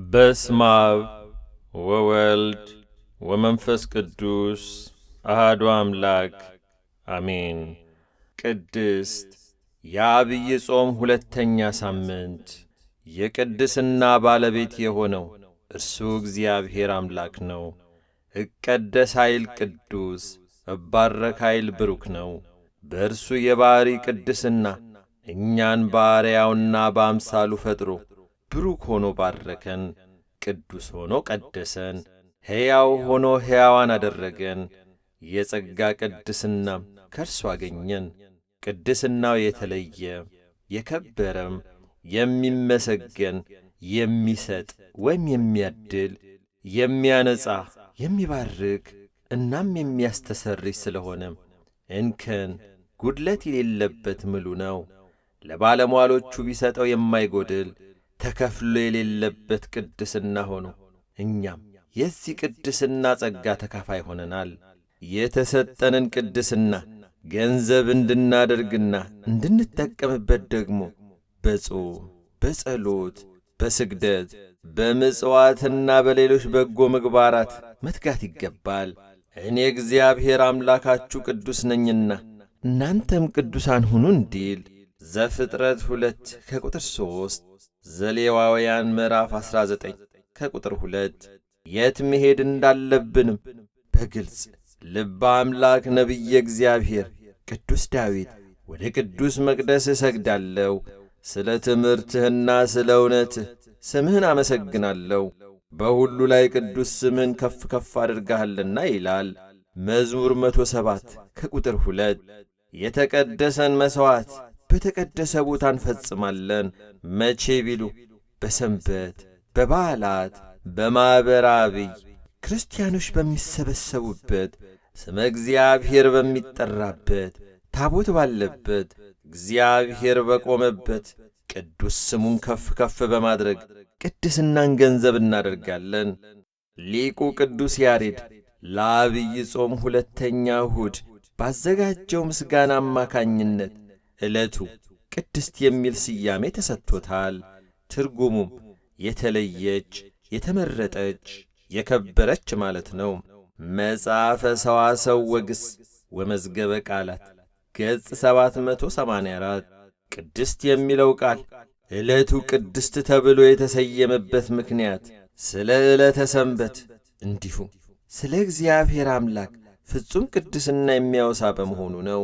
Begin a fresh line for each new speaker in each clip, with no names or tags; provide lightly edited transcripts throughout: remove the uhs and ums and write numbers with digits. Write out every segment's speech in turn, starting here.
በስመ አብ ወወልድ ወመንፈስ ቅዱስ አሐዱ አምላክ አሜን። ቅድስት የዐቢይ ጾም ሁለተኛ ሳምንት የቅድስና ባለቤት የሆነው እርሱ እግዚአብሔር አምላክ ነው። እቀደስ ኃይል ቅዱስ፣ እባረክ ኃይል ብሩክ ነው። በእርሱ የባሕሪ ቅድስና እኛን በአርአያውና በአምሳሉ ፈጥሮ ብሩክ ሆኖ ባረከን። ቅዱስ ሆኖ ቀደሰን። ሕያው ሆኖ ሕያዋን አደረገን። የጸጋ ቅድስናም ከእርሱ አገኘን። ቅድስናው የተለየ የከበረም የሚመሰገን የሚሰጥ ወይም የሚያድል የሚያነጻ የሚባርክ እናም የሚያስተሰርይ ስለሆነም እንከን ጉድለት የሌለበት ምሉ ነው። ለባለሟሎቹ ቢሰጠው የማይጐድል ተከፍሎ የሌለበት ቅድስና ሆኖ እኛም የዚህ ቅድስና ጸጋ ተካፋይ ሆነናል። የተሰጠንን ቅድስና ገንዘብ እንድናደርግና እንድንጠቀምበት ደግሞ በጾም በጸሎት በስግደት በምጽዋትና በሌሎች በጎ ምግባራት መትጋት ይገባል። እኔ እግዚአብሔር አምላካችሁ ቅዱስ ነኝና እናንተም ቅዱሳን ሁኑ እንዲል ዘፍጥረት 2 ከቁጥር 3 ዘሌዋውያን ምዕራፍ 19 ከቁጥር 2 የት መሄድ እንዳለብንም በግልጽ ልበ አምላክ ነቢየ እግዚአብሔር ቅዱስ ዳዊት ወደ ቅዱስ መቅደስ እሰግዳለሁ፣ ስለ ትምህርትህና ስለ እውነትህ ስምህን አመሰግናለሁ፣ በሁሉ ላይ ቅዱስ ስምህን ከፍ ከፍ አድርገሃልና ይላል መዝሙር 107 ከቁጥር 2። የተቀደሰን መሥዋዕት በተቀደሰ ቦታ እንፈጽማለን። መቼ ቢሉ በሰንበት በበዓላት በማኅበረ አብይ ክርስቲያኖች በሚሰበሰቡበት ስመ እግዚአብሔር በሚጠራበት ታቦት ባለበት እግዚአብሔር በቆመበት ቅዱስ ስሙን ከፍ ከፍ በማድረግ ቅድስናን ገንዘብ እናደርጋለን። ሊቁ ቅዱስ ያሬድ ለዐቢይ ጾም ሁለተኛ እሁድ ባዘጋጀው ምስጋና አማካኝነት ዕለቱ ቅድስት የሚል ስያሜ ተሰጥቶታል። ትርጉሙም የተለየች የተመረጠች የከበረች ማለት ነው። መጽሐፈ ሰዋሰው ወግስ ወመዝገበ ቃላት ገጽ 784 ቅድስት የሚለው ቃል ዕለቱ ቅድስት ተብሎ የተሰየመበት ምክንያት ስለ ዕለተ ሰንበት እንዲሁም ስለ እግዚአብሔር አምላክ ፍጹም ቅድስና የሚያወሳ በመሆኑ ነው።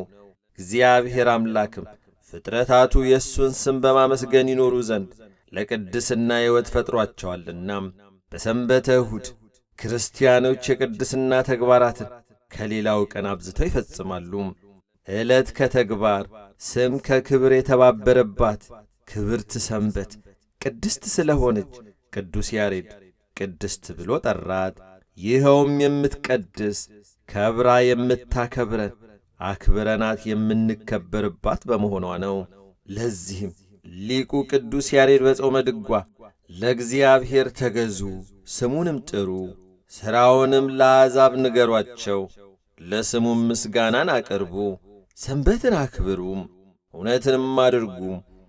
እግዚአብሔር አምላክም ፍጥረታቱ የእሱን ስም በማመስገን ይኖሩ ዘንድ ለቅድስና ሕይወት ፈጥሮአቸዋልና በሰንበተ እሁድ ክርስቲያኖች የቅድስና ተግባራትን ከሌላው ቀን አብዝተው ይፈጽማሉ። ዕለት ከተግባር ስም ከክብር የተባበረባት ክብርት ሰንበት ቅድስት ስለሆነች ቅዱስ ያሬድ ቅድስት ብሎ ጠራት። ይኸውም የምትቀድስ ከብራ የምታከብረን አክብረናት የምንከበርባት በመሆኗ ነው። ለዚህም ሊቁ ቅዱስ ያሬድ በጾመ ድጓ ለእግዚአብሔር ተገዙ፣ ስሙንም ጥሩ፣ ሥራውንም ለአሕዛብ ንገሯቸው፣ ለስሙም ምስጋናን አቅርቡ፣ ሰንበትን አክብሩም፣ እውነትንም አድርጉ፣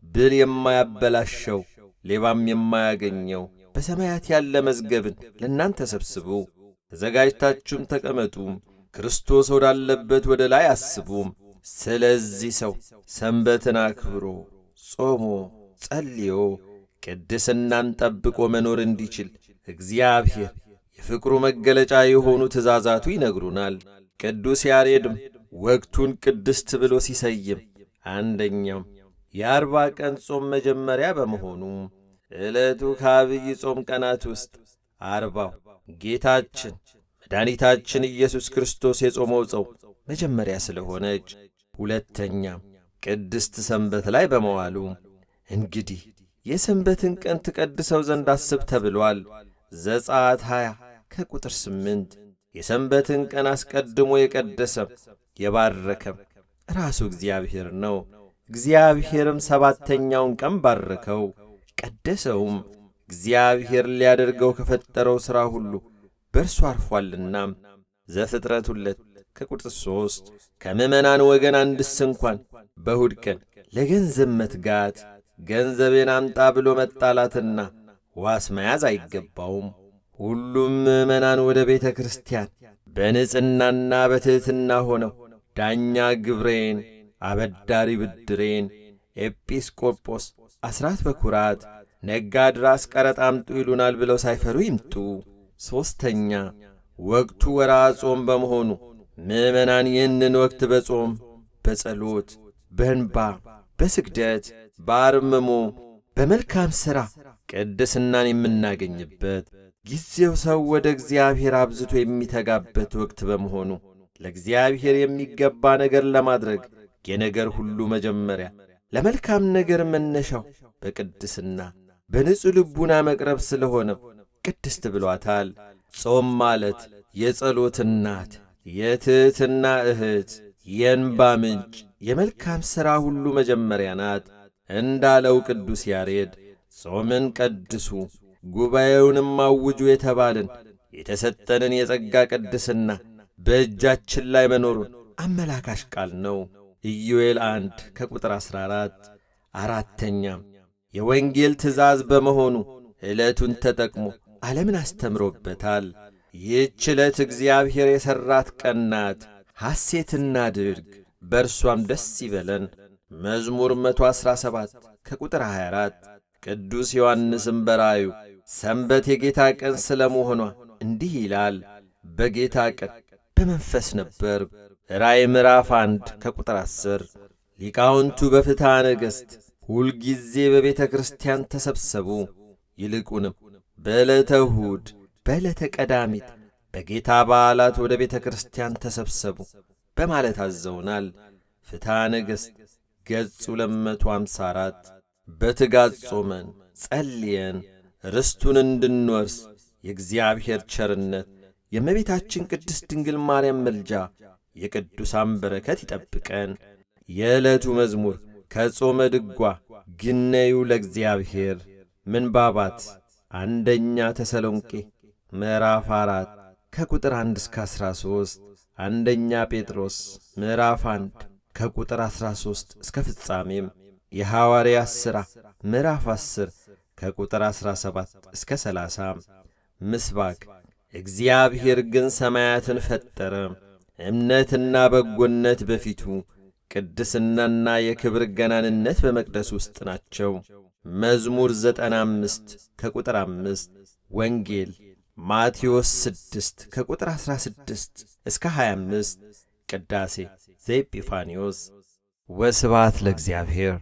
ብል የማያበላሸው ሌባም የማያገኘው በሰማያት ያለ መዝገብን ለእናንተ ሰብስቡ፣ ተዘጋጅታችሁም ተቀመጡ፣ ክርስቶስ ወዳለበት ወደ ላይ አስቡም። ስለዚህ ሰው ሰንበትን አክብሮ ጾሞ ጸልዮ ቅድስናን ጠብቆ መኖር እንዲችል እግዚአብሔር የፍቅሩ መገለጫ የሆኑ ትእዛዛቱ ይነግሩናል። ቅዱስ ያሬድም ወቅቱን ቅድስት ብሎ ሲሰይም አንደኛም የ40 ቀን ጾም መጀመሪያ በመሆኑ ዕለቱ ከዐቢይ ጾም ቀናት ውስጥ 40ው ጌታችን መድኃኒታችን ኢየሱስ ክርስቶስ የጾመው ጾም መጀመሪያ ስለሆነች፣ ሁለተኛም ቅድስት ሰንበት ላይ በመዋሉ እንግዲህ የሰንበትን ቀን ትቀድሰው ዘንድ አስብ ተብሏል። ዘጸአት 20 ከቁጥር 8 የሰንበትን ቀን አስቀድሞ የቀደሰም የባረከም ራሱ እግዚአብሔር ነው። እግዚአብሔርም 7ተኛውን ቀን ባረከው ቀደሰውም። እግዚአብሔር ሊያደርገው ከፈጠረው ሥራ ሁሉ በእርሱ አርፏልና። ዘፍጥረት 2 ከቁጥር 3 ከምዕመናን ወገን አንድስ እንኳን በእሁድ ቀን ለገንዘብ መትጋት ገንዘቤን አምጣ ብሎ መጣላትና ዋስ መያዝ አይገባውም። ሁሉም ምዕመናን ወደ ቤተ ክርስቲያን በንጽሕናና በትሕትና ሆነው ዳኛ ግብሬን፣ አበዳሪ ብድሬን፣ ኤጲስቆጶስ አስራት በኩራት፣ ነጋድ ራስ ቀረጥ አምጡ ይሉናል ብለው ሳይፈሩ ይምጡ። 3ኛ ወቅቱ ወርኃ ጾም በመሆኑ ምዕመናን ይህንን ወቅት በጾም በጸሎት በእንባ በስግደት በአርምሞ በመልካም ሥራ ቅድስናን የምናገኝበት ጊዜው ሰው ወደ እግዚአብሔር አብዝቶ የሚተጋበት ወቅት በመሆኑ ለእግዚአብሔር የሚገባ ነገር ለማድረግ የነገር ሁሉ መጀመሪያ ለመልካም ነገር መነሻው በቅድስና በንጹሕ ልቡና መቅረብ ስለሆነው ቅድስት ብሏታል። ጾም ማለት የጸሎት እናት፣ የትሕትና እህት፣ የእንባ ምንጭ፣ የመልካም ሥራ ሁሉ መጀመሪያ ናት እንዳለው ቅዱስ ያሬድ ጾምን ቀድሱ ጉባኤውንም አውጁ የተባልን የተሰጠንን የጸጋ ቅድስና በእጃችን ላይ መኖሩን አመላካሽ ቃል ነው። ኢዮኤል 1 ከቁጥር 14። 4ኛም የወንጌል ትእዛዝ በመሆኑ ዕለቱን ተጠቅሞ ዓለምን አስተምሮበታል። ይህች ዕለት እግዚአብሔር የሠራት ቀን ናት፣ ሐሴት እናድርግ፣ በእርሷም ደስ ይበለን። መዝሙር 117 ከቁጥር 24። ቅዱስ ዮሐንስም በራእዩ ሰንበት የጌታ ቀን ስለ መሆኗ እንዲህ ይላል፣ በጌታ ቀን በመንፈስ ነበር። ራእይ ምዕራፍ 1 ከቁጥር 10። ሊቃውንቱ በፍትሐ ነገሥት ሁልጊዜ በቤተ ክርስቲያን ተሰብሰቡ፣ ይልቁንም በዕለተ እሁድ፣ በዕለተ ቀዳሚት፣ በጌታ በዓላት ወደ ቤተ ክርስቲያን ተሰብሰቡ በማለት አዘውናል። ፍትሐ ነገሥት ገጽ 254። በትጋት ጾመን ጸልየን ርስቱን እንድንወርስ የእግዚአብሔር ቸርነት የእመቤታችን ቅድስት ድንግል ማርያም መልጃ የቅዱሳን በረከት ይጠብቀን። የዕለቱ መዝሙር ከጾመ ድጓ ግነዩ ለእግዚአብሔር ምንባባት 1ኛ ተሰሎንቄ ምዕራፍ 4 ከቁጥር 1 እስከ 13፣ 1ኛ ጴጥሮስ ምዕራፍ 1 ከቁጥር 13 እስከ ፍጻሜም፣ የሐዋርያት ሥራ ምዕራፍ 10 ከቁጥር 17 እስከ 30። ምስባክ እግዚአብሔር ግን ሰማያትን ፈጠረ፣ እምነትና በጎነት በፊቱ ቅድስናና የክብር ገናንነት በመቅደስ ውስጥ ናቸው። መዝሙር 95 ከቁጥር 5። ወንጌል ማቴዎስ 6 ከቁጥር 16 እስከ 25። ቅዳሴ ዘኤጲፋንዮስ። ወስብሐት ለእግዚአብሔር።